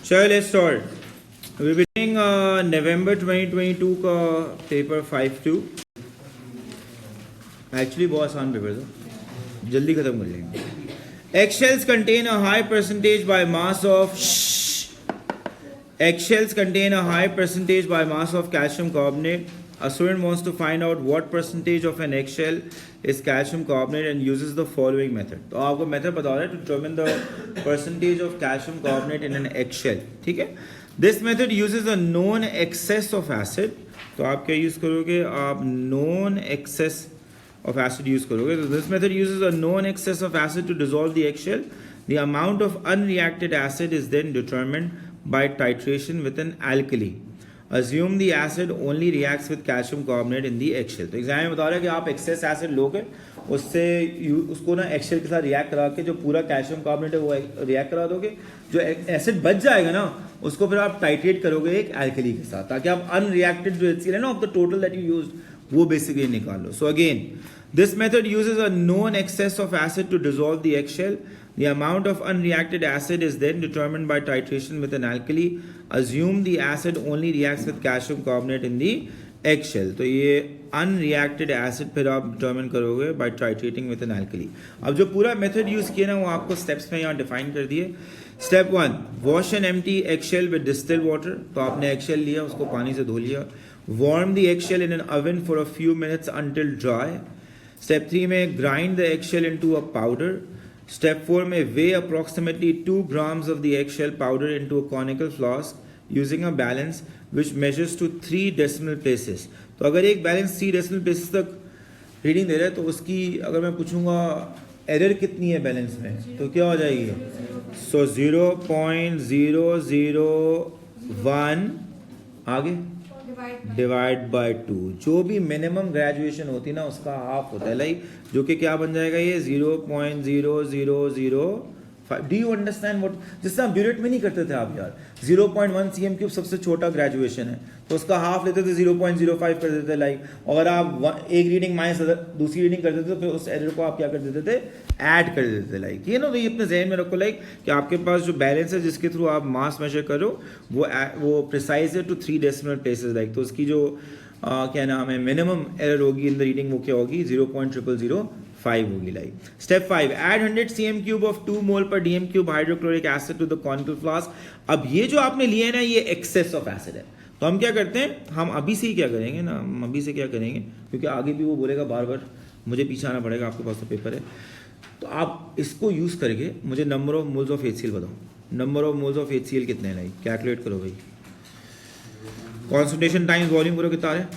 चलो let's start. We beginning नवंबर 2022 का paper 5-2। Actually बहुत आसान पेपर था, जल्दी खत्म कर लेंगे। Eggshells contain a high percentage by mass of Eggshells contain a high percentage by mass of calcium carbonate. A student wants to find out what percentage of an eggshell is calcium carbonate and uses the following method. तो आपको method बता रहा है to determine the percentage of calcium carbonate in an eggshell. ठीक है? This method uses a known excess of acid. तो आप क्या यूज करोगे? आप known excess of acid use करोगे. So this method uses a known excess of acid to dissolve the eggshell. The amount of unreacted acid is then determined by titration with an alkali. Assume the acid only reacts with calcium carbonate in the eggshell. तो exam में बता रहा है कि आप excess acid लोगे, उससे उसको ना एगशेल के साथ रिएक्ट करा के जो पूरा कैल्शियम कार्बोनेट है वो रिएक्ट करा दोगे, जो एसिड बच जाएगा ना उसको फिर आप टाइट्रेट करोगे एक एल्कली के साथ, ताकि आप अनरिएक्टेड जो HCl है ना of the total that you used वो बेसिकली निकाल लो. So again this method uses a known excess of acid to dissolve the eggshell. The amount of unreacted acid is then determined by titration with an alkali. Assume the acid only reacts with calcium carbonate in the eggshell. तो ये unreacted acid फिर आप determine करोगे by titrating with an alkali. अब जो पूरा method use किया ना वो आपको steps में यहाँ define कर दिए. Step 1, wash an empty eggshell with distilled water. तो आपने eggshell लिया, उसको पानी से धो लिया. Warm the eggshell in an oven for a few minutes until dry. Step 3 में grind the eggshell into a powder. Step 4 में weigh approximately 2 grams of the eggshell powder into a conical flask using a balance which measures to 3 decimal places. तो अगर एक balance 3 decimal places तक reading दे रहा है तो उसकी अगर मैं पूछूंगा एरर कितनी है बैलेंस में तो क्या हो जाएगी? सो 0.001 आगे डिवाइड बाय 2. जो भी मिनिमम ग्रेजुएशन होती है ना उसका हाफ होता है, लाइक जो कि क्या बन जाएगा ये 0.0005. Do you understand what? जिससे आप ड्यूरेट में नहीं करते थे आप यार, 0.1 cm³ सबसे छोटा ग्रेजुएशन है तो उसका हाफ लेते थे 0.05 कर देते थे लाइक. अगर आप एक रीडिंग माइनस दूसरी रीडिंग कर देते तो फिर उस एरर को आप क्या कर देते थे? ऐड कर देते थे लाइक. ये ना वही अपने जहन में रखो लाइक कि आपके पास जो बैलेंस है जिसके थ्रू आप मास मेजर करो वो प्रिसाइज है टू 3 डेसिमल प्लेसेस लाइक. तो उसकी जो क्या नाम है मिनिमम एरर होगी इन द रीडिंग वो क्या होगी? 0.0005 होगी like. Step 5, add 100 cm³ of 2 mole per dm³ hydrochloric acid to the conical flask. अब ये जो आपने लिए है ना ये एक्सेस ऑफ एसिड है, तो हम क्या करते हैं, हम अभी से ही क्या करेंगे ना, हम अभी से क्या करेंगे क्योंकि आगे भी वो बोलेगा बार बार, मुझे पीछे आना पड़ेगा, आपके पास तो पेपर है. तो आप इसको यूज करके मुझे number of moles of HCl बताओ. Number of moles of HCl कितने हैं लाइक? कैलकुलेट करो भाई. कॉन्सेंट्रेशन टाइम्स वॉल्यूम करो कितना है?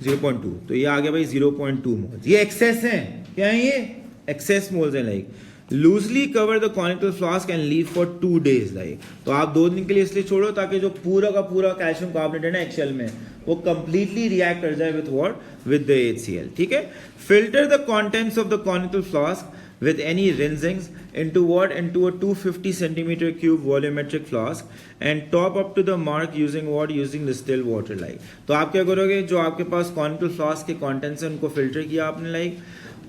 0.2. तो ये आ गया भाई 0.2 मोल्स. ये एक्सेस है, क्या है ये? एक्सेस मोल्स हैं like. Loosely cover the conical flask and leave for 2 days like. तो आप 2 दिन के लिए इसलिए छोड़ो ताकि जो पूरा का पूरा कैल्शियम कार्बोनेट है ना एगशेल में वो कंप्लीटली रिएक्ट कर जाए with what? With the HCl. ठीक है. Filter the contents of the conical flask with any rinsings into what? Into a 250 cm³ volumetric flask and top up to the mark using what? Using distilled water like. तो आप क्या करोगे? जो आपके पास conical flask के contents हैं उनको filter किया आपने लाइक,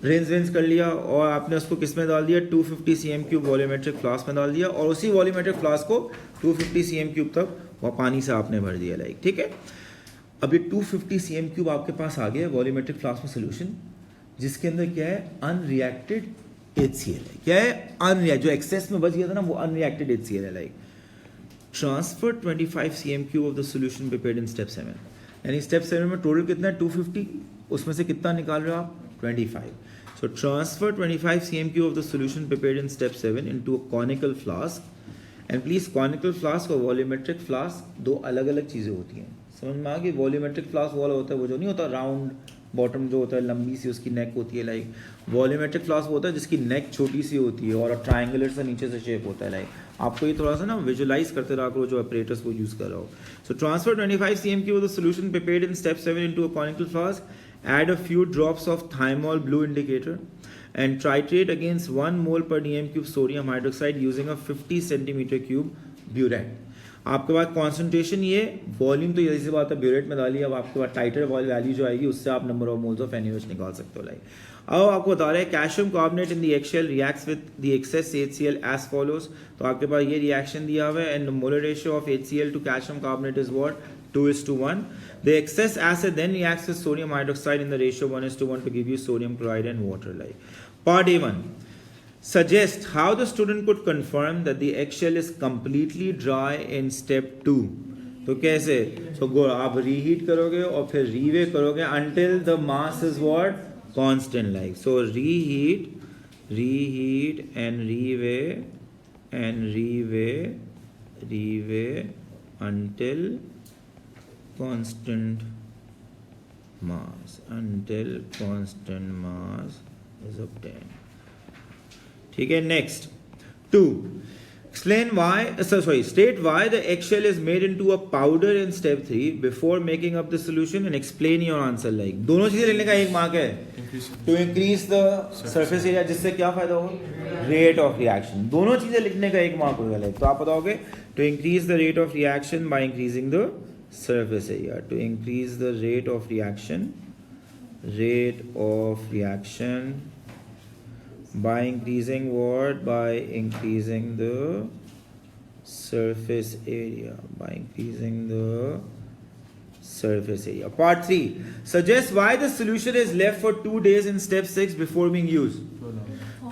रिंस कर लिया और आपने उसको किस में डाल दिया? 250 cm³ वॉल्यूमेट्रिक फ्लास्क में डाल दिया और उसी वॉल्यूमेट्रिक फ्लास्क को 250 cm³ तक वह पानी से आपने भर दिया लाइक. ठीक है. अब ये 250 cm³ आपके पास आ गया वॉल्यूमेट्रिक फ्लास्क में सोल्यूशन जिसके अंदर क्या है? अनरिएक्टेड HCl है. क्या है? अनरिएक्ट. जो एक्सेस में बच गया था ना वो अनरिएक्टेड HCl है like. Transfer 25 cm³ of the solution prepared in step 7. यानी स्टेप 7 में टोटल कितना है? 250. उसमें से कितना निकाल रहे हो आप? 25. So transfer 25 cm³ of the solution prepared in step 7 into a conical flask. And please conical flask और volumetric flask दो अलग अलग चीज़ें होती हैं. समझ में आ गई? volumetric flask वाला होता है वो जो नहीं होता राउंड बॉटम जो होता है लंबी सी उसकी नेक होती है लाइक. वॉल्यूमेट्रिक फ्लास्क होता है जिसकी नेक छोटी सी होती है और ट्रायंगुलर से नीचे से शेप होता है लाइक. आपको ये थोड़ा सा ना विजुलाइज करते रहा करो जो ऑपरेटर्स को यूज कर रहा हो. सो transfer 25 cm³ of the solution prepared in step 7 into a conical flask. Add a few drops of thymol blue indicator and titrate against 1 mole per dm³ sodium hydroxide using a 50 cm³ burette. आपके पास concentration ये, volume तो जैसी बात है burette में डाली, अब आपके पास टाइटर वैल्यू जो आएगी उससे आप number of moles of NaOH निकाल सकते हो लाइक। अब आपको बता रहे हैं calcium carbonate in the eggshell reacts with the excess HCl as follows. तो आपके पास ये रिएक्शन दिया हुआ है and molar ratio of HCl to calcium carbonate is what 2:1. The excess acid then reacts with sodium hydroxide in the ratio 1:1 to give you sodium chloride and water like. Part A1. Suggest how the student could confirm that the eggshell is completely dry in step 2. तो कैसे? So go आप reheat करोगे और फिर reweigh करोगे until the mass is what? Constant like. So reheat and reweigh until constant mass is obtained. ठीक है, next 2. State why the eggshell is made into a powder in step 3 before making up the solution and explain your answer like. दोनों चीजें लिखने का एक mark है, to increase the surface area, जिससे क्या फायदा होगा? Rate of reaction. दोनों चीजें लिखने का एक मार्क होगा लाइक। तो आप बताओगे to increase the rate of reaction by increasing the surface area. To increase the rate of reaction by increasing what? By increasing the surface area. Part 3. Suggest why the solution is left for 2 days in step 6 before being used.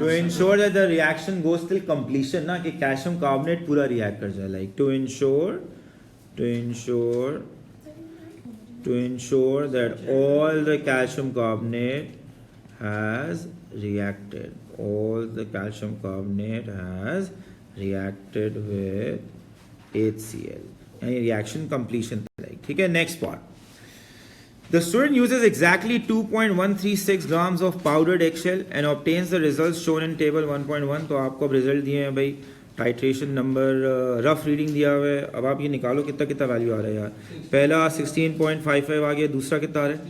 To ensure that the reaction goes till completion, ना कि calcium carbonate पूरा react कर जाए like. To ensure that all the calcium carbonate has reacted. All the calcium carbonate has reacted with HCl. And reaction completion like. ठीक है, next part. The student uses exactly 2.136 grams of powdered eggshell and obtains the results shown in table 1.1. तो आपको अब result दिए हैं भाई, titration number, rough reading दिया हुआ है। अब आप ये निकालो कितना कितना वैल्यू आ रहा है यार। पहला 16.55 आ गया, दूसरा कितना आ रहा है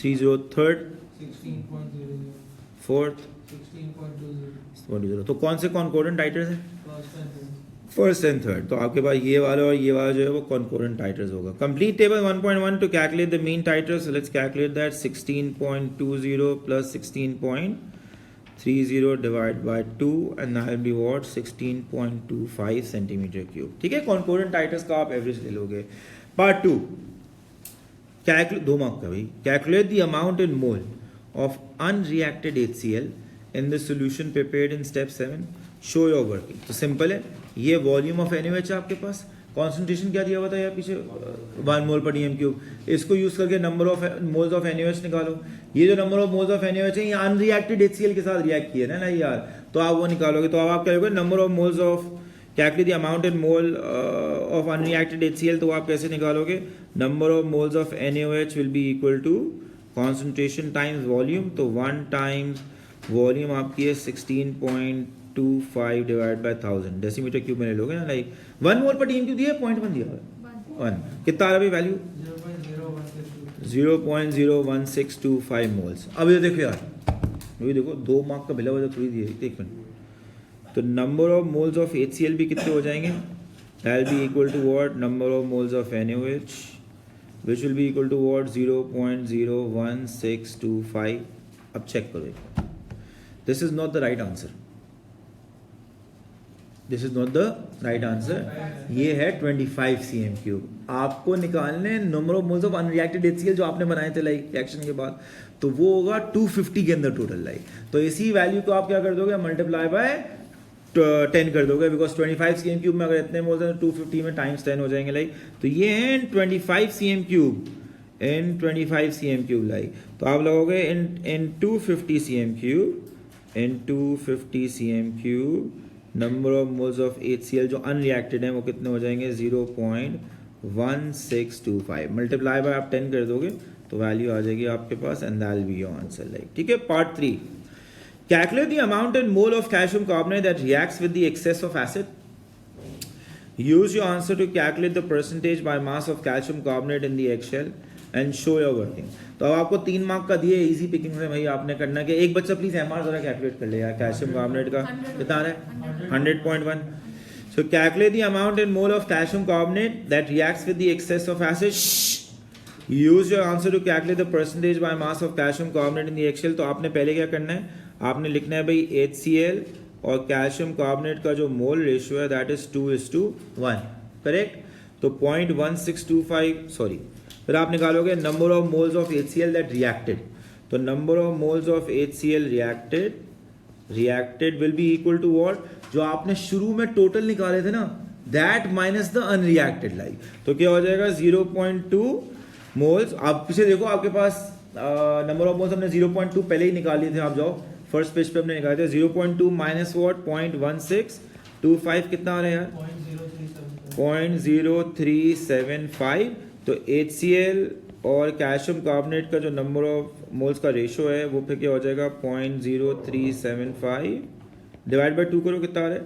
30, थर्ड 4th 16.20। तो कौन से कॉन्कोर्डेंट टाइटर्स हैं? First and third. तो आपके पास ये वाला और ये वाला जो है वो कॉन्कोर्डेंट टाइटर्स होगा। Complete table 1.1 to calculate the mean titres. So let's calculate that. 16.20 plus 16.30 divide by 2 and that will be what 16.25 centimetre cube. ठीक है, कॉन्कोर्डेंट टाइटर्स का आप एवरेज ले लोगे। पार्ट 2 2 मार्क का भाई। Calculate the amount in mole of unreacted HCl in the solution prepared in step 7. Show your working. तो simple है, ये वॉल्यूम ऑफ NaOH है आपके पास, कॉन्सेंट्रेशन क्या दिया हुआ था यार पीछे 1 मोल पर dm क्यूब। इसको यूज करके number of moles of NaOH निकालो। ये जो number of moles of NaOH है ये अनरिएक्टेड HCl के साथ रिएक्ट किए ना यार, तो आप वो निकालोगे। तो अब आप क्या करोगे, number of moles of calculate the amount in mole of unreacted HCl। तो आप कैसे निकालोगे, number of moles of NaOH will be equal to concentration times volume। तो 1 times वॉल्यूम आपकी है 16.25 डिवाइड बाय 1000 डेसीमीटर क्यूब में ले लोगे ना लाइक। 1 मोल पर टीम क्यूब दिया है, 0.1 दिया है 1। कितना आ रहा है वैल्यू 0.01625 मोल्स। अब ये देखो यार, ये देखो 2 मार्क का बिला वजह थोड़ी दी है, एक मिनट। तो number of moles of HCl भी कितने हो जाएंगे, that be equal to what number of moles of NaOH which will be equal to what 0.01625। अब चेक करो, this is not the right answer, ये है 25 cm क्यूब। आपको निकालने number of moles of unreacted HCl जो आपने बनाए थे लाइक रिएक्शन के बाद, तो वो होगा 250 के अंदर टोटल लाइक। तो इसी वैल्यू को आप क्या कर दोगे, मल्टीप्लाई बाय 10 कर दोगे, बिकॉज 25 cm क्यूब में अगर इतने मोल्स हैं 250 में टाइम्स 10 हो जाएंगे लाइक। तो ये है 25 cm क्यूब लाइक। तो आप लगोगे इन 250 cm cube number of moles of HCl जो अनरिएक्टेड है वो कितने हो जाएंगे 0.1625। मल्टीप्लाई बाय आप 10 कर दोगे तो वैल्यू आ जाएगी आपके पास and that will be your answer like. ठीक है, part 3 calculate the amount in mole of calcium carbonate that reacts with the excess of acid. Use your answer to calculate the percentage by mass of calcium carbonate in the eggshell and show your working. तो अब आपको 3 mark का दिए, easy picking से भाई आपने करना कि एक बच्चा प्लीज MR जरा कैलकुलेट कर ले यार, कैल्शियम कार्बोनेट का कितना आ रहा है 100.1। So calculate the amount in mole of calcium carbonate that reacts with the excess of acid. Use your answer to calculate the percentage by mass of calcium carbonate in the eggshell. तो आपने पहले क्या करना है, आपने लिखना है भाई HCl और कैल्शियम कार्बोनेट का जो मोल रेशियो है दैट इज 2:1, करेक्ट. तो 0.1625 सॉरी. फिर आप निकालोगे number of moles of HCl that reacted. तो number of moles of HCl reacted will be equal to what, जो आपने शुरू में टोटल निकाले थे ना, that minus the unreacted like. तो क्या हो जाएगा 0.2 मोल्स. आप पीछे देखो, आपके पास नंबर ऑफ मोल्स हमने 0.2 पहले ही निकाल लिए थे. आप जाओ फर्स्ट पेज पे हमने निकाले थे. 0.2 माइनस व्हाट 0.1625 कितना आ रहा है यार, 0.0375. तो HCl और कैल्शियम कार्बोनेट का जो नंबर ऑफ मोल्स का रेशियो है वो फिर क्या हो जाएगा 0.0375 डिवाइड बाय 2 करो, कितना आ रहा है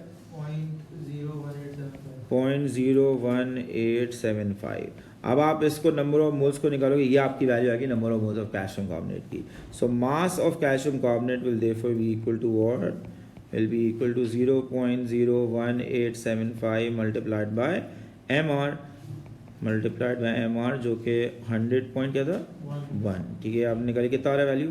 0.01875. अब आप इसको नंबर ऑफ मोल्स को निकालोगे, ये आपकी वैल्यू आएगी number of moles of calcium carbonate की. So mass of calcium carbonate will therefore be equal to what, will be equal to 0.01875 multiplied by MR, multiplied by MR जो कि 100 point क्या था 1. ठीक है, आपने निकाली, कितना आ रहा है वैल्यू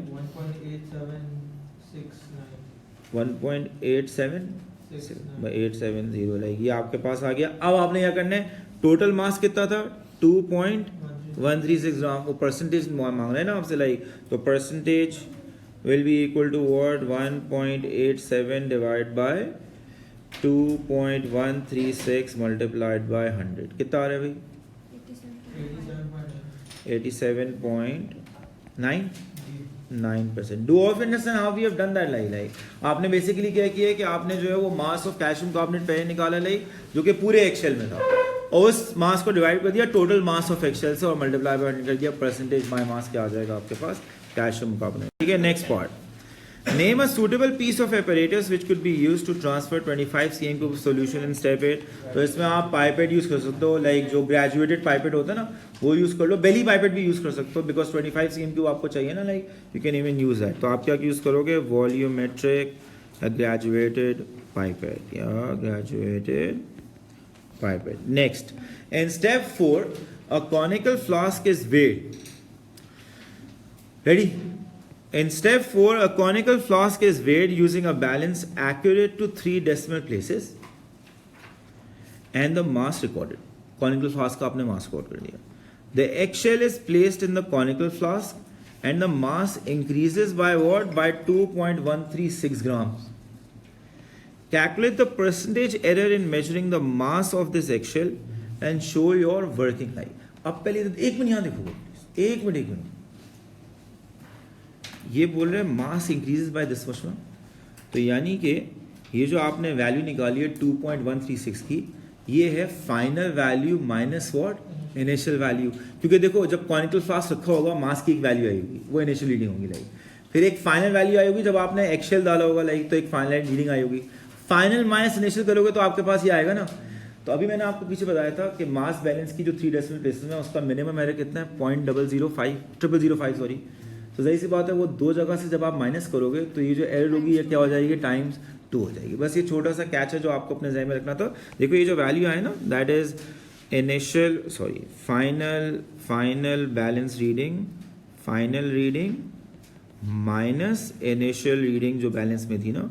1.870 लाइक, ये आपके पास आ गया. अब आपने क्या करना है, टोटल मास कितना था 2.136 ग्राम. वो परसेंटेज मांग रहे हैं ना आपसे लाइक. तो percentage will be equal to what 1.87 divide by 2.136 multiplied by 100. कितना आ रहा है भाई 87.99%. Do of understand how we have done that like. आपने बेसिकली क्या किया है कि आपने जो है वो मास ऑफ कैल्शियम कार्बोनेट पहले निकाला लाइक, जो कि पूरे एक्सेल में था, और उस मास को डिवाइड कर दिया टोटल मास ऑफ एक्सेल से और मल्टीप्लाई बाय 100 कर दिया. परसेंटेज बाय मास क्या आ जाएगा आपके पास कैल्शियम कार्बोनेट. ठीक है, next part. Name a suitable piece of apparatus which could be used to transfer 25 cm cube solution in step 8. तो इसमें आप पाइपेट यूज कर सकते हो, लाइक जो ग्रेजुएटेड पाइपेट होता है ना वो यूज कर लो. बेली पाइपेट भी यूज कर सकते हो बिकॉज 25 cm क्यूब आपको चाहिए ना, like you can even use that. तो आप क्या यूज करोगे, वॉल्यूमेट्रिक ग्रेजुएटेड पाइपेट या graduated pipette. Next, in step 4 a conical flask is weighed. Ready. In step 4, a conical flask is weighed using a balance accurate to 3 decimal places and the mass recorded. Conical flask का आपने mass record कर दिया. The eggshell is placed in the conical flask and the mass increases by what? By 2.136 grams. Calculate the percentage error in measuring the mass of this eggshell and show your working life. अब पहले एक minute यहाँ देखो, एक minute. ये बोल रहे हैं मास इंक्रीजेस बाय दिस मच ना, तो यानी कि ये जो आपने वैल्यू निकाली है 2.136 की, ये है final value minus what initial value. क्योंकि देखो जब कॉनिकल फ्लास्क रखा होगा मास की एक वैल्यू आएगी, वो इनिशियल रीडिंग होगी लाइक. फिर एक फाइनल वैल्यू आई होगी जब आपने एक्सेल डाला होगा लाइक, तो एक फाइनल रीडिंग आई होगी. फाइनल माइनस इनिशियल करोगे तो आपके पास ये आएगा ना. तो अभी मैंने आपको पीछे बताया था कि मास बैलेंस की जो 3 डेसिमल प्लेसेस में उसका मिनिमम एरर कितना है 0.005 सॉरी. तो सही सी बात है, वो दो जगह से जब आप माइनस करोगे तो ये जो एरर होगी ये क्या हो जाएगी टाइम्स 2 हो जाएगी. बस ये छोटा सा कैच है जो आपको अपने ज़हन में रखना था. देखो ये जो वैल्यू आए ना that is initial sorry final balance reading, final reading minus initial reading जो बैलेंस में थी ना,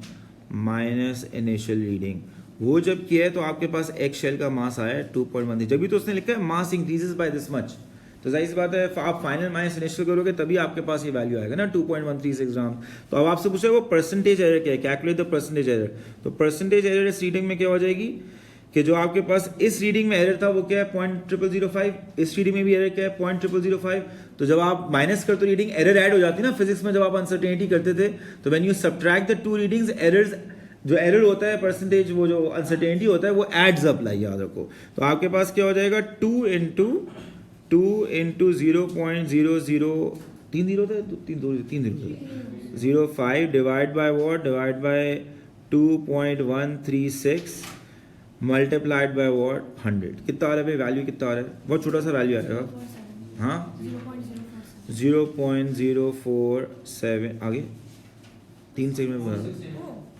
माइनस इनिशियल रीडिंग. वो जब किया है तो आपके पास एक्सेल का मास आया है 2.1. जब भी तो उसने लिखा है मास इंक्रीजेस बाय दिस मच, तो जाहिर सी बात है आप फाइनल माइनस इनिशियल करोगे तभी आपके पास ये वैल्यू आएगा ना 2.136 ग्राम. तो अब आपसे पूछे वो परसेंटेज एरर क्या है, कैलकुलेट द परसेंटेज एरर. तो परसेंटेज एरर इस रीडिंग में क्या हो जाएगी कि जो आपके पास इस रीडिंग में एरर था वो क्या है 0.0005, इस रीडिंग में भी एरर क्या है 0.0005. तो जब आप माइनस करते हो रीडिंग एरर ऐड हो जाती है ना. फिजिक्स में जब आप अनसर्टेनिटी करते थे तो when you subtract the 2 readings, errors जो एरर होता है परसेंटेज, वो जो अनसर्टेनिटी होता है वो एड्स अप, लाइक याद रखो. तो आपके पास क्या हो जाएगा 2 into 0.05 divide by what, divide by 2.136 multiplied by what 100. कितना आ रहा है भाई वैल्यू, कितना आ रहा है, बहुत छोटा सा वैल्यू आएगा. हाँ 0.047 आगे 3 सेकंड में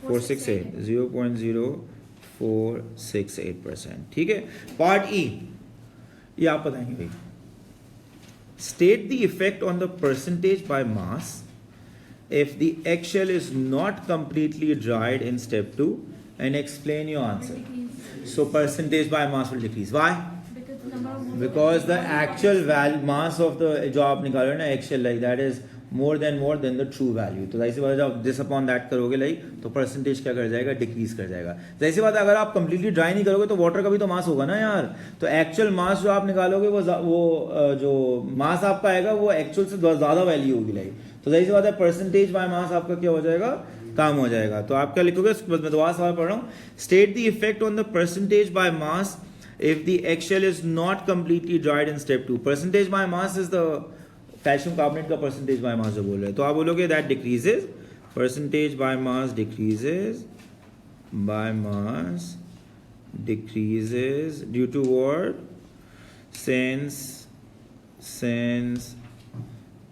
468 0.047 0.468%. ठीक है. पार्ट ई, ये आप बताएंगे भाई. State the effect on the percentage by mass if the eggshell is not completely dried in step 2 and explain your answer. So percentage by mass will decrease. Why? Because the actual mass of the जो आप निकाल रहे हो ना eggshell, like that is more than the true value. तो जैसी बात है जब this upon that करोगे like तो percentage क्या कर जाएगा, decrease कर जाएगा. जैसी बात है अगर आप completely dry नहीं करोगे तो water का भी तो mass होगा ना यार. तो actual mass जो आप निकालोगे वो जो mass आपका आएगा वो actual से ज़्यादा value होगी like. तो जैसी बात है percentage by mass आपका क्या हो जाएगा, काम हो जाएगा. तो आप क्या लिखोगे, मैं दोबारा सवाल पढ़ रहा हूँ. State the effect on the percentage by mass if the eggshell is not completely dried in step 2. Percentage by mass is the calcium carbonate का परसेंटेज बाय मास जो बोल रहे हैं. तो आप बोलोगे that decreases, percentage by mass decreases, by mass decreases due to what, since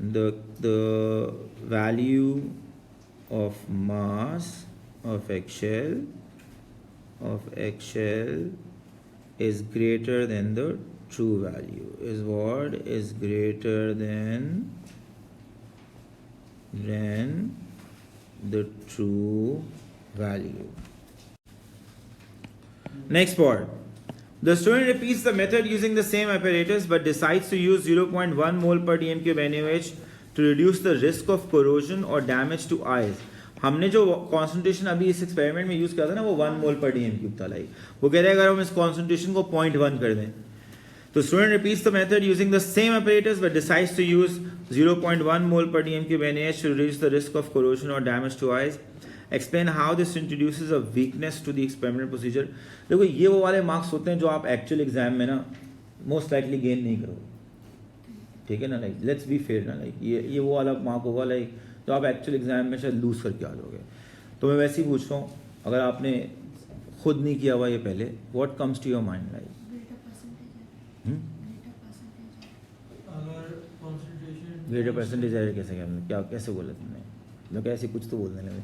the value of mass of eggshell is greater than the true value, is what is greater than the true value. Next part. The student repeats the method using the same apparatus but decides to use 0.1 mole per dm cube NaOH to reduce the risk of corrosion or damage to eyes. हमने जो concentration अभी इस experiment में use किया था ना वो 1 मोल पर डीएम क्यूब था. लाइक वो कह रहे हैं अगर हम इस कॉन्सेंट्रेशन को 0.1 कर दें. तो student repeats the method using the same apparatus but decides to use 0.1 mole per dm cube NaOH to reduce the risk of corrosion or damage to eyes. Explain how this introduces a weakness to the experimental procedure. देखो ये वो वाले marks होते हैं जो आप actual exam में ना मोस्ट लाइकली गेन नहीं करोगे. ठीक है ना, लाइक लेट्स बी फेयर ना, लाइक ये वो वाला मार्क होगा लाइक तो आप एक्चुअल एग्जाम में शायद लूज करके आ जाओगे. तो मैं वैसे ही पूछ रहा हूँ, अगर आपने खुद नहीं किया हुआ ये पहले, what comes to your mind like? Greater percentage error कैसे क्या कैसे बोला तुमने? मैं कैसे कुछ तो बोलने लगे.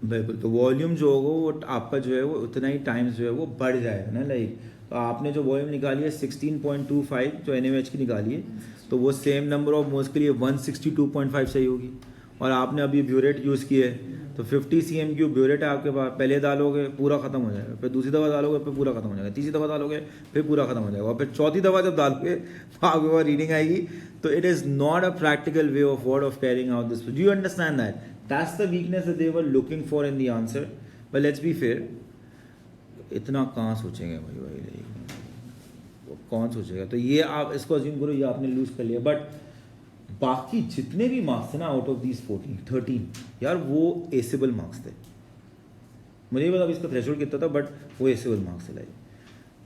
बिल्कुल. तो वॉल्यूम जो होगा वो आपका जो है वो उतना ही टाइम्स जो है वो बढ़ जाएगा ना. लाइक तो आपने जो वॉल्यूम निकाली है 16.25 जो NaOH की निकाली है तो वो सेम नंबर ऑफ मोल्स के लिए 162.5 सही होगी. और आपने अभी ब्यूरेट यूज़ किया है तो 50 cm³ ब्यूरेट है आपके पास. पहले डालोगे पूरा खत्म हो जाएगा, फिर दूसरी दफ़ा डालोगे फिर पूरा खत्म हो जाएगा, तीसरी दफ़ा डालोगे फिर पूरा खत्म हो जाएगा, और फिर चौथी दफ़ा जब डालोगे तो आपके पास रीडिंग आएगी. तो it is not a practical way of word of carrying out this. Do you understand that? That's the weakness that they were looking for in the answer. But let's be fair, इतना कहाँ सोचेंगे भाई कौन सोचेगा. तो ये आप इसको अज्यूम करो ये आपने लूज कर लिया. बट बाकी जितने भी मार्क्स थे ना आउट ऑफ दीज 13 यार वो एसेबल मार्क्स थे. मुझे नहीं पता इसका थ्रेशोल्ड कितना था बट वो एसेबल मार्क्स है.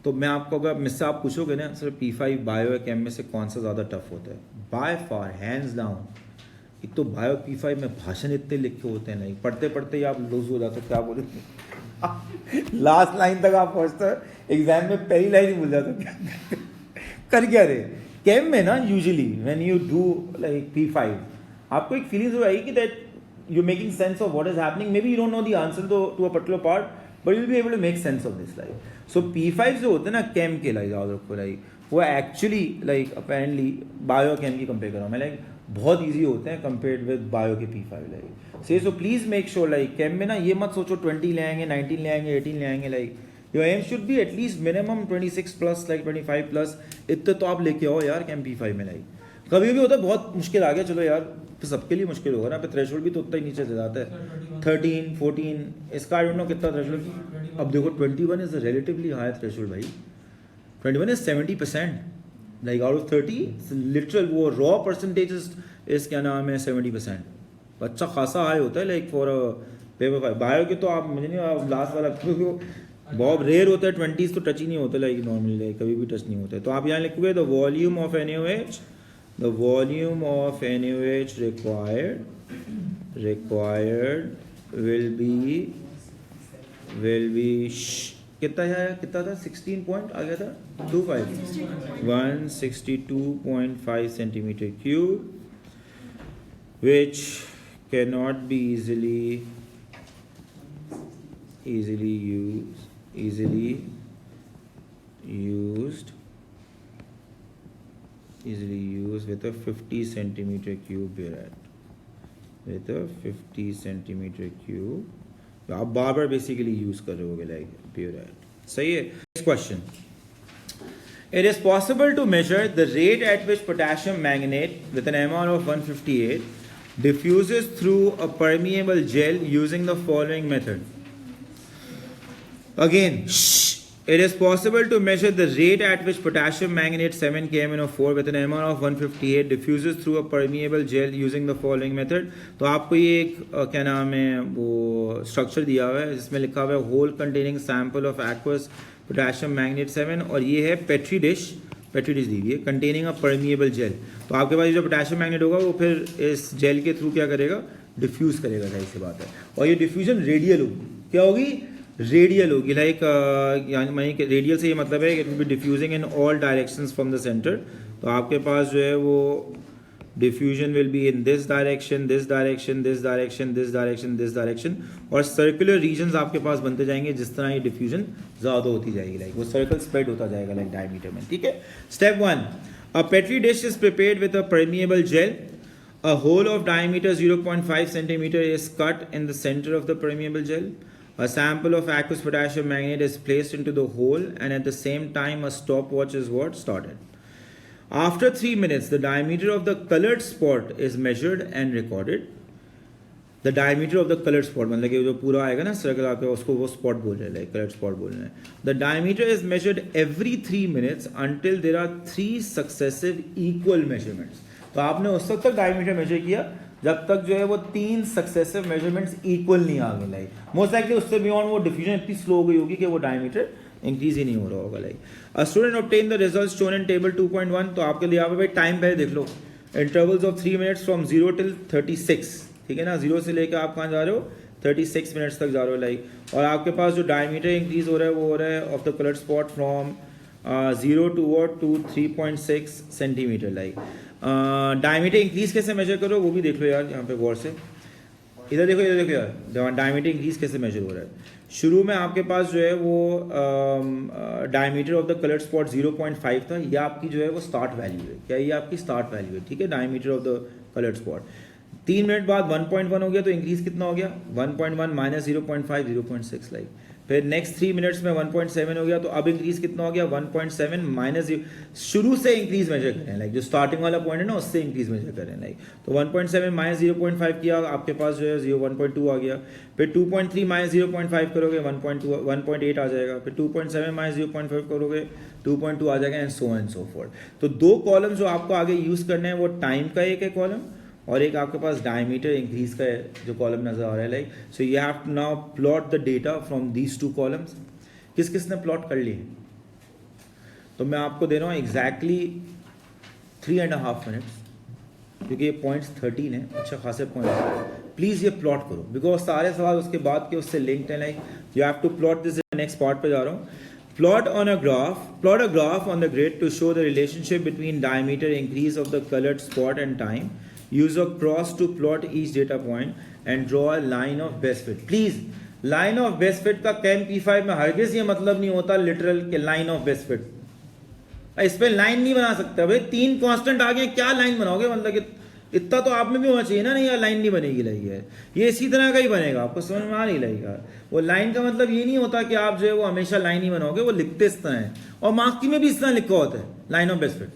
तो मैं आपको अगर मुझसे आप पूछोगे ना सर P5 बायो केम में से कौन सा ज़्यादा टफ होता है, बाय फार हैंड्स डाउन. एक तो बायो P5 में भाषण इतने लिखे होते हैं नहीं, पढ़ते पढ़ते ही आप लूज हो जाते हो. क्या बोले लास्ट लाइन तक आप पहुँचते, एग्जाम में पहली लाइन ही भूल जाते कर क्या रहे. केम में ना usually when you do like P5 आपको एक फीलिंग हो आएगी कि that you making sense of what is happening. Maybe you don't know the answer to a particular part but you will be able to make sense of this. Like so P5 जो होते हैं ना केम के like याद रखो like वो actually like apparently bio केम की compare कर रहा हूँ मैं, लाइक बहुत ईजी होते हैं कंपेयर्ड विद बायो के P5 लाइक से. So please make sure like chem में ना ये मत सोचो 20 ले आएंगे, 19 ले आएंगे, 18 ले आएंगे. Like your aim should be at least minimum 26 plus like 25 plus इतने तो आप लेके आओ यार केम P5 में. लाइक कभी भी होता है बहुत मुश्किल आ गया चलो यार तो सबके लिए मुश्किल होगा ना, फिर थ्रेशोल्ड भी तो उतना ही नीचे चला जाता है 13 14. इसका आई डोंट नो कितना थ्रेशोल्ड. अब देखो 21 is a relatively high threshold भाई. 21 is 70% like out of 30 literal वो रॉ परसेंटेज इस क्या नाम है 70%. अच्छा खासा हाई होता है लाइक फॉर पेपर 5. बायो के तो आप मुझे नहीं लास्ट वाला बहुत रेयर होता है 20s तो टच ही नहीं होता लाइक नॉर्मली लाइक कभी भी टच नहीं होता है. तो आप यहाँ लिखोगे the volume of NaOH, the volume of NaOH required will be कितना था 16 पॉइंट आ गया था 162.5 centimeter cube which cannot be easily used with a 50 centimeter cube burette. With a 50 centimeter cube, तो आप बार बार बेसिकली यूज कर रहे होगे लाइक burette. सही है. Next question. It is possible to measure the rate at which potassium manganate with an amount of 158 diffuses through a permeable gel using the following method. Again, it is possible to measure the rate at which potassium manganate 7 KMnO4 with an amount of 158 diffuses through a permeable gel using the following method. तो आपको ये एक क्या नाम है वो structure दिया हुआ है जिसमें लिखा हुआ है hole containing sample of aqueous potassium magnet 7 और ये है पेट्री डिश दी हुई है कंटेनिंग अ परमिएबल जेल. तो आपके पास जो पोटेशियम मैग्नेट होगा वो फिर इस जेल के थ्रू क्या करेगा, डिफ्यूज करेगा. जाहिर सी बात है. और ये डिफ्यूजन रेडियल होगी. क्या होगी? रेडियल होगी. लाइक रेडियल से ये मतलब है कि it will be diffusing in all directions from the centre. तो आपके पास जो है वो diffusion will be in this direction, this direction, this direction, this direction, this direction और circular regions आपके पास बनते जाएंगे जिस तरह ये diffusion ज़्यादा होती जाएगी. लाइक वो circle spread होता जाएगा लाइक diameter में. ठीक है. Step 1, a petri dish is prepared with a permeable gel. A hole of diameter 0.5 centimeter is cut in the center of the permeable gel. A sample of aqueous potassium manganate is placed into the hole and at the same time a stopwatch is started. After 3 minutes, the diameter of the colored spot is measured and recorded. The diameter of the colored spot मतलब कि जो पूरा आएगा ना circle आपके उसको वो spot बोल रहे हैं, like colored spot बोल रहे हैं. The diameter is measured every 3 minutes until there are 3 successive equal measurements. तो आपने उस वक्त तक diameter measure किया जब तक जो है वो 3 successive measurements equal नहीं आ गए. लाइक मोस्ट लाइकली उससे बियॉन्ड वो डिफ्यूजन इतनी स्लो हो गई होगी कि वो diameter इंक्रीज ही नहीं हो रहा होगा. Like a student obtain the results shown in table 2.1. तो आपके लिए यहाँ पे भाई टाइम पहले देख लो. Intervals of 3 minutes from 0 till 36. ठीक है ना. 0 से लेकर आप कहाँ जा रहे हो, 36 मिनट्स तक जा रहे हो. लाइक और आपके पास जो डायमीटर इंक्रीज हो रहा है वो हो रहा है of the coloured spot from 0 to 3.6 centimetre. Like diameter increase कैसे मेजर करो वो भी देख लो यार यहाँ पे गौर से. इधर देखो यार डायमीटर इंक्रीज कैसे मेजर हो रहा है. शुरू में आपके पास जो है वो diameter of the coloured spot 0.5 था. ये आपकी जो है वो स्टार्ट वैल्यू है. क्या ये आपकी स्टार्ट वैल्यू है. ठीक है. Diameter of the coloured spot 3 minute बाद 1.1 हो गया. तो इंक्रीज कितना हो गया, 1.1 माइनस 0.5 0.6. लाइक फिर नेक्स्ट 3 मिनट्स में 1.7 हो गया. तो अब इंक्रीज कितना हो गया, 1.7 माइनस. शुरू से इंक्रीज मेजर करें. लाइक जो स्टार्टिंग वाला पॉइंट है ना उससे इंक्रीज मेजर करें. लाइक तो 1.7 माइनस 0.5 किया आपके पास जो है 1.2 आ गया. फिर 2.3 माइनस 0.5 करोगे 1.8 आ जाएगा. फिर 2.7 माइनस 0.5 करोगे 2.2 आ जाएगा एंड सो फोर्थ. तो 2 कॉलम जो आपको आगे यूज करने हैं वो टाइम का एक है कॉलम और एक आपके पास डायमीटर इंक्रीज का जो कॉलम नजर आ रहा है. Like so you have to now plot the data from these 2 columns. किस किसने प्लॉट कर लिए, तो मैं आपको दे रहा हूँ एग्जैक्टली 3.5 मिनट्स क्योंकि ये पॉइंट्स 13 है. अच्छा खासे पॉइंट. प्लीज़ ये प्लॉट करो बिकॉज सारे सवाल उसके बाद के उससे लिंक्ड है. Like you have to plot this. Next part पे जा रहा हूँ. Plot a graph on the grid to show the relationship between diameter increase of the colored spot and time. Use a cross to plot each data point and draw a line of best fit. Please, line of best fit का Chem P5 में हरगिज ये मतलब नहीं होता literal के line of best fit. इस पे लाइन नहीं बना सकते भाई. 3 कांस्टेंट आ गए, क्या लाइन बनाओगे. मतलब कि इतना तो आप में भी होना चाहिए ना. नहीं यार लाइन नहीं बनेगी. लाइक है ये इसी तरह का ही बनेगा. आपको समझ में आ नहीं लगेगा. वो लाइन का मतलब ये नहीं होता कि आप जो है वो हमेशा लाइन ही बनाओगे. वो लिखते इस तरह है और मार्क्स में भी इस तरह लिखा होता है लाइन ऑफ बेस्ट फिट.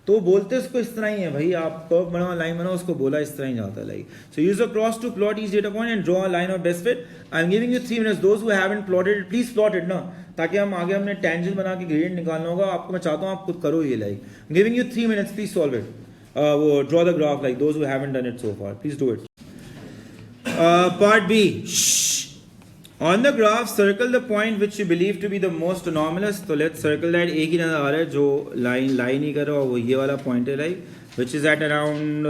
तो बोलते उसको इस तरह ही है भाई. आप कर्व बनाओ लाइन बनाओ उसको बोला इस तरह ही जाता है. Like so use a cross to plot each data point and draw a line of best fit. I am giving you 3 minutes. Those who haven't plotted it please plot it ना, ताकि हम आगे हमने टेंजेंट बना के gradient निकालना होगा. आपको मैं चाहता हूँ आप खुद करो ये. Like giving you 3 minutes. Please solve it. वो draw the graph like those who haven't done it so far. Please do it. Part B. On the graph, circle the point which you believe to be the most anomalous. तो let's circle that. एक ही नजर आ रहा है जो line ही कर रहा है वो ये वाला पॉइंट है. Like which is at around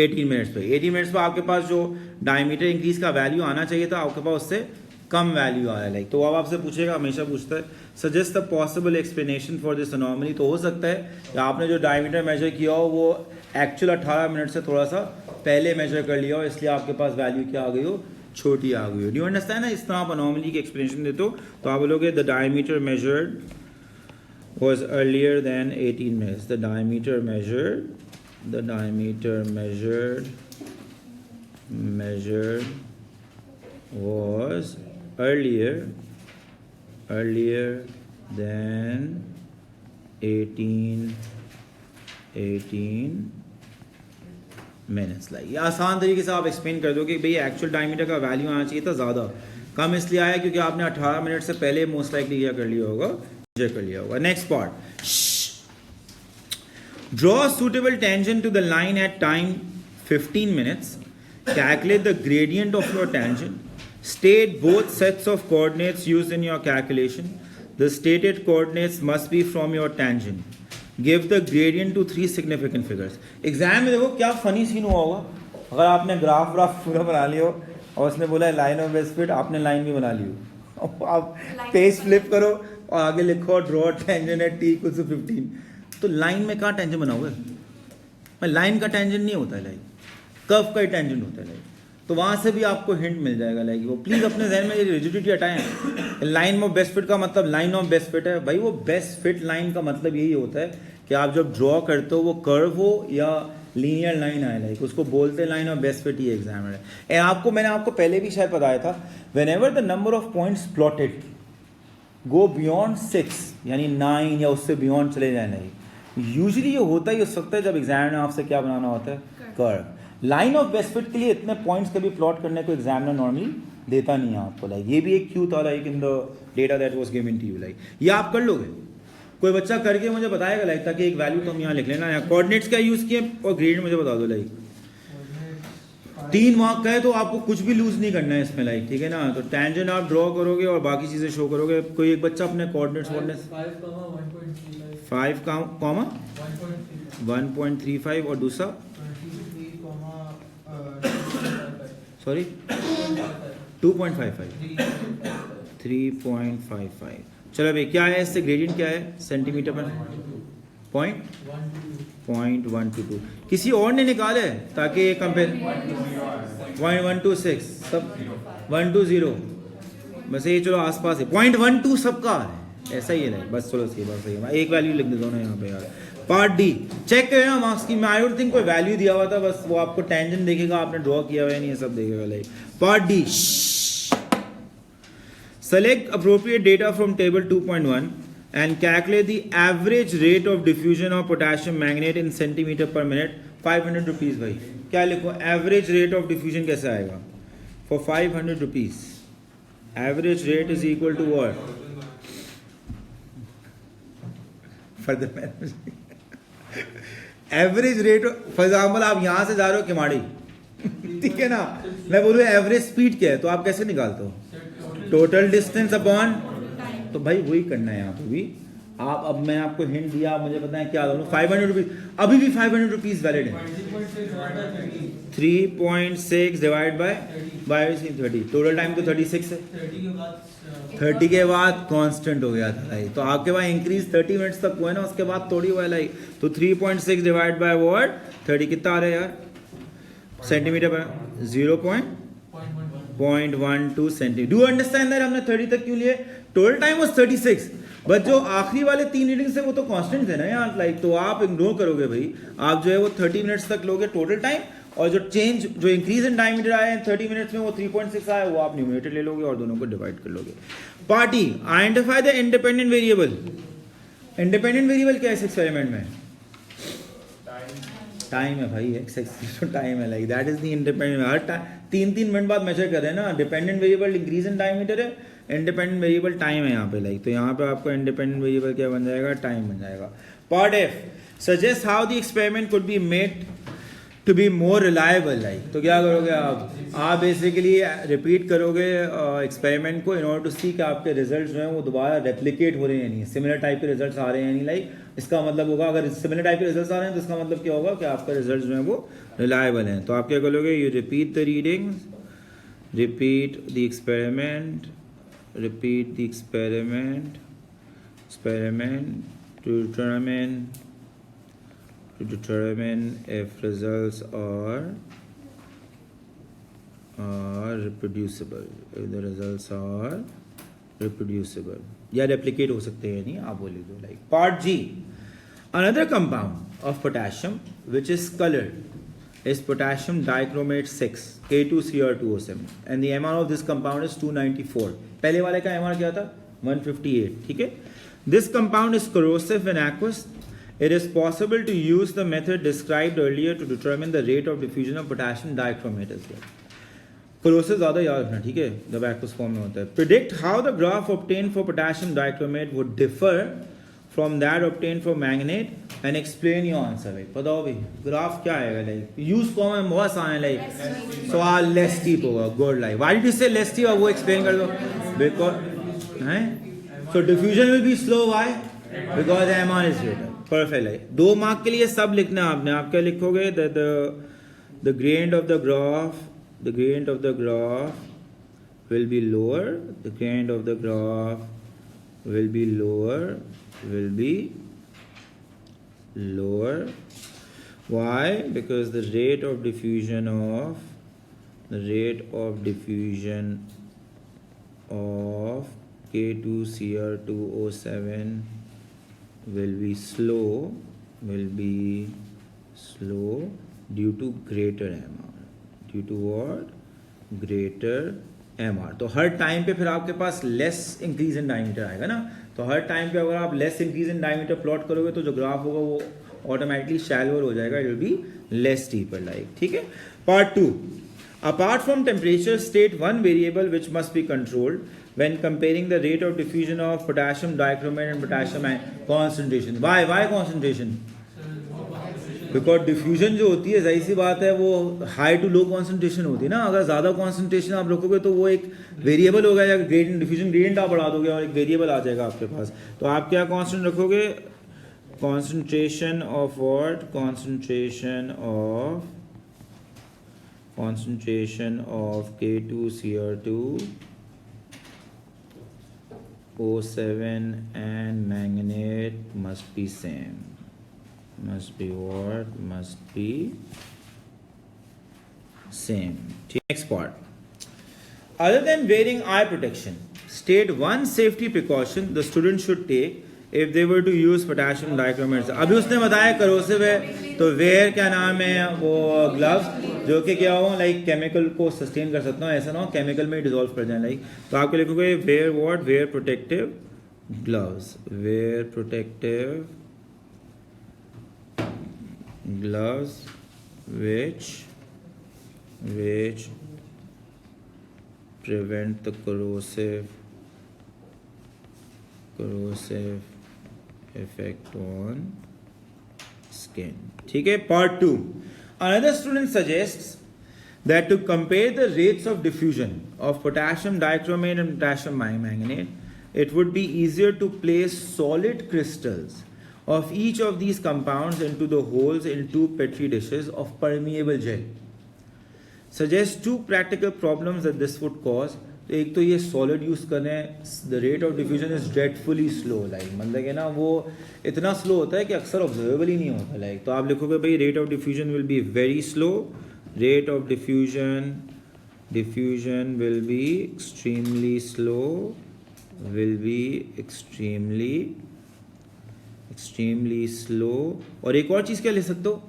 18 minutes पे. 18 मिनट्स पे आपके पास जो डायमीटर इंक्रीज का वैल्यू आना चाहिए था आपके पास उससे कम वैल्यू आया. लाइक तो अब आपसे पूछेगा, हमेशा पूछता है suggest the possible explanation for this anomaly. तो हो सकता है कि आपने जो डायमीटर मेजर किया हो वो एक्चुअल 18 मिनट से थोड़ा सा पहले मेजर कर लिया हो, इसलिए आपके पास वैल्यू क्या आ गई हो, छोटी आ गई हो. डू यू अंडरस्टैंड ना? इस तरह आप अनोमली की एक्सप्लेनेशन देते हो तो आप बोलोगे the diameter measured was earlier than 18 minutes. The diameter measured was earlier than 18 minutes. Like ये आसान तरीके से आप एक्सप्लेन कर दो कि भाई एक्चुअल डायमीटर का वैल्यू आना चाहिए था ज़्यादा, कम इसलिए आया क्योंकि आपने 18 मिनट से पहले मोस्ट लाइकली क्या कर लिया होगा, कर लिया होगा. Next part, draw a suitable tangent to the line at time 15 minutes, calculate the gradient of your tangent, state both sets of coordinates used in your calculation, the stated coordinates must be from your tangent, give the gradient to 3 significant figures. Exam में देखो क्या funny scene हुआ होगा, अगर आपने graph पूरा बना लिया हो और उसने बोला लाइन ऑफ बेस्ट फिट, आपने लाइन भी बना ली हो, आप पेज फ्लिप करो और आगे लिखो draw tangent at t equals to 15, तो लाइन में कहाँ टेंजेंट बनाओगे, लाइन का टेंजेंट नहीं होता है, लाइक कर्व का ही टेंजेंट होता है. लाइक तो वहाँ से भी आपको हिंट मिल जाएगा. लाइक वो प्लीज़ अपने जहन में ये रिजिडिटी हटाएं. लाइन ऑफ बेस्ट फिट का मतलब लाइन ऑफ बेस्ट फिट है भाई, वो बेस्ट फिट लाइन का मतलब यही होता है कि आप जब ड्रॉ करते हो वो कर्व हो या लीनियर लाइन आए, लाइक उसको बोलते हैं line of best fit he exam है. एंड मैंने आपको पहले भी शायद बताया था, when ever the number of points plotted go beyond 6 यानी 9 या उससे बियॉन्ड चले जाए, नहीं यूजुअली ये होता ही हो सकता है जब एग्जाम में आपसे क्या बनाना होता है, curve. Line of best fit के लिए इतने पॉइंट्स कभी प्लॉट करने को एग्जामिनर नॉर्मली देता नहीं है आपको. लाइक ये भी एक क्यू था like in the data that was given to you. Like ये आप कर लोगे, कोई बच्चा करके मुझे बताएगा लाइक, ताकि एक वैल्यू तो हम यहाँ लिख लेना. यहाँ कोऑर्डिनेट्स का यूज़ किए और ग्रेड मुझे बता दो. लाइक 3 मार्क का है तो आपको कुछ भी लूज नहीं करना है इसमें, लाइक ठीक है ना. तो टेंजेंट आप ड्रॉ करोगे और बाकी चीज़ें शो करोगे. कोई एक बच्चा अपने कोऑर्डिनेट्स 5, 1.35 और दूसरा सॉरी 2.55 3.55. चलो भाई क्या है इससे ग्रेडियंट क्या है सेंटीमीटर पर, 0.122. किसी और ने निकाले ताकि ये कंपेयर 0.126 सब 120 बस ये चलो आसपास है 0.12 सबका है ऐसा ही है. नहीं बस चलो सही बात सही है. एक वैल्यू लिख देता हूँ ना यहाँ पे यार. पार्ट डी चेक करें ना मार्क्स की. मैं आई डोंट थिंक कोई वैल्यू दिया हुआ था, बस वो आपको टेंजेंट देखेगा आपने ड्रॉ किया हुआ है नहीं, ये सब देखेगा. Like part D, select appropriate data from table 2.1 and calculate the average rate of diffusion of potassium magnate in centimeter per minute. 500 rupees. भाई क्या लिखो, एवरेज रेट ऑफ डिफ्यूजन कैसे आएगा for 500 rupees. Average rate is equal to what for the average rate. For example आप यहां से जा रहे हो किमाड़ी, ठीक है ना, मैं बोलूँ एवरेज स्पीड क्या है तो आप कैसे निकालते हो, टोटल डिस्टेंस अपॉन. तो भाई वही करना है यहाँ पे भी. आप अब मैं आपको हिंट दिया, आप मुझे बताएं क्या दोनों 500 रुपीज. अभी भी 500 रुपीज वैलिड है. 3.6 डिवाइड बाय 30. टोटल टाइम तो 36 है. 30 के बाद कांस्टेंट हो गया था लाइक, तो आपके पास इंक्रीज 30 मिनट्स तक हुआ है ना, उसके बाद थोड़ी हुआ लाइक. तो 3.6 डिवाइड बाय व्हाट 30 कितना आ रहा है यार सेंटीमीटर पर 0.12 सेंटीमीटर. डू अंडरस्टैंड दैट हमने 30 तक क्यों लिए. टोटल टाइम वाज 36 बट जो आखिरी वाले 3 रीडिंग्स है वो तो कांस्टेंट थे ना यार. लाइक तो आप इग्नोर करोगे भाई, आप जो है वो 30 मिनट्स तक लोगे टोटल टाइम, और जो चेंज जो इंक्रीज इन डायमीटर आया है 30 मिनट्स में वो 3.6 आया वो आप न्यूमरेटर ले लोगे और दोनों को डिवाइड कर लोगे. Party identify the independent variable. Independent variable क्या है इस एक्सपेरिमेंट में, टाइम है भाई. एक्स एक्सिस टाइम है, like that is the independent. Her 3 minute बाद मेजर कर रहे हैं ना. Dependent variable increase in diameter है, इंडिपेंडेंट वेरिएबल टाइम है यहाँ पे. लाइक तो यहाँ पे आपका इंडिपेंडेंट वेरिएबल क्या बन जाएगा, टाइम बन जाएगा. Part F suggest how the experiment could be made to be more reliable. Like तो क्या करोगे आप बेसिकली रिपीट करोगे एक्सपेरिमेंट को इन ऑर्डर टू सी कि आपके रिजल्ट जो हैं वो दोबारा रेप्लिकेट हो रहे हैं नहीं, सिमिलर टाइप के रिजल्ट्स आ रहे हैं नहीं. लाइक इसका मतलब होगा अगर सिमिलर टाइप के रिजल्ट्स आ रहे हैं तो इसका मतलब क्या होगा कि आपका रिजल्ट जो है वो रिलायबल हैं. तो आप क्या करोगे, you repeat the reading, repeat the experiment to determine if results are are reproducible, if the results are reproducible या replicate हो सकते हैं, नहीं आप बोले तो like part G, another compound of potassium which is colored is potassium dichromate 6 K2Cr2O7 and the MR of this compound is 294. पहले वाले का MR क्या था 158. ठीक है. This compound is corrosive and aqueous. It is possible to use the method described earlier to determine the rate of diffusion of potassium dichromate as well. Corrosive ज़्यादा याद रखना, ठीक है, जब aqueous form में होता है. Predict how the graph obtained for potassium dichromate would differ from that obtained for manganate and explain your answer. भाई बताओ भाई ग्राफ क्या आएगा, लाइक यूज फॉर्म में बहुत आसान है, लाइक सवाल लेस स्टीप होगा. Good. Like why did you say less steep, वो एक्सप्लेन कर दो. बिकॉज हैं so diffusion will be slow. Why? Because MR is greater. Perfect. Like 2 mark के लिए सब लिखना है आपने. आप क्या लिखोगे? The gradient of the graph will be lower. The gradient of the graph will be lower. Why? Because the rate of diffusion of K2Cr2O7 will be slow due to greater MR. Due to what? Greater MR. तो हर time पे फिर आपके पास less increase in diameter आएगा ना. तो हर time पे अगर आप less increase in diameter plot करोगे तो जो ग्राफ होगा वो ऑटोमेटिकली शैलोअर हो जाएगा. It will be less steeper. Like ठीक है. Part 2. Apart from temperature, state one variable which must be controlled when comparing the rate of diffusion of potassium dichromate and potassium concentration. Why concentration? Because diffusion जो होती है, जाहिर सी बात है, वो high to low concentration होती है ना. अगर ज़्यादा कॉन्सेंट्रेशन आप रखोगे तो वो एक वेरिएबल होगा, या ग्रेडियंट डिफ्यूजन ग्रेडियंट आप बढ़ा दोगे और एक वेरिएबल आ जाएगा आपके पास. तो आप क्या कांस्टेंट रखोगे? concentration of what? Concentration of K2Cr2O7 and manganate must be same. Must be what? Must be same. Next part. Other than wearing eye protection, state one safety precaution the student should take if they were to use potassium dichromate. अभी उसने बताया corrosive है, तो where क्या नाम है वो gloves, जो कि क्या हो लाइक केमिकल को सस्टेन कर सकता हूँ, ऐसा ना हो केमिकल में डिजोल्व कर जाए. लाइक तो आपको लिखोगे wear what? Wear protective gloves. Wear protective gloves which prevent the corrosive effect on skin. ठीक है. Part 2. Another student suggests that to compare the rates of diffusion of potassium dichromate and potassium manganate, it would be easier to place solid crystals of each of these compounds into the holes in 2 petri dishes of permeable gel. Suggest 2 practical problems that this would cause. तो एक तो ये solid use कर रहे हैं, the rate of diffusion is dreadfully slow. Like मतलब है ना वो इतना स्लो होता है कि अक्सर ऑब्जर्वेबल ही नहीं होता. लाइक तो आप लिखोगे भाई rate of diffusion will be very slow. Rate of diffusion will be extremely slow. Extremely slow. और एक और चीज़ क्या ले सकते हो?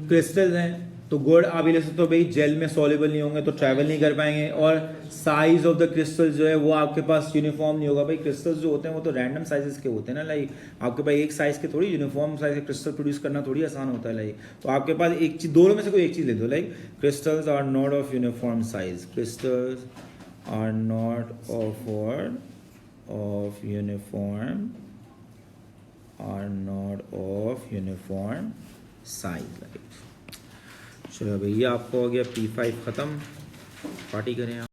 क्रिस्टल्स हैं तो गुड आप ही ले सकते हो भाई. जेल में सॉल्युबल नहीं होंगे तो ट्रैवल नहीं कर पाएंगे, और साइज ऑफ द क्रिस्टल्स जो है वो आपके पास यूनिफॉर्म नहीं होगा. भाई क्रिस्टल्स जो होते हैं वो तो रैंडम साइजेस के होते हैं ना. लाइक आपके पास एक साइज के थोड़ी यूनिफॉर्म साइज के क्रिस्टल प्रोड्यूस करना थोड़ी आसान होता है. लाइक तो आपके पास एक चीज, दोनों में से कोई एक चीज़ ले दो. Like crystals are not of uniform size. Crystals are not of uniform size. Like चलो भैया आपको हो गया P5 ख़त्म. पार्टी करें आप.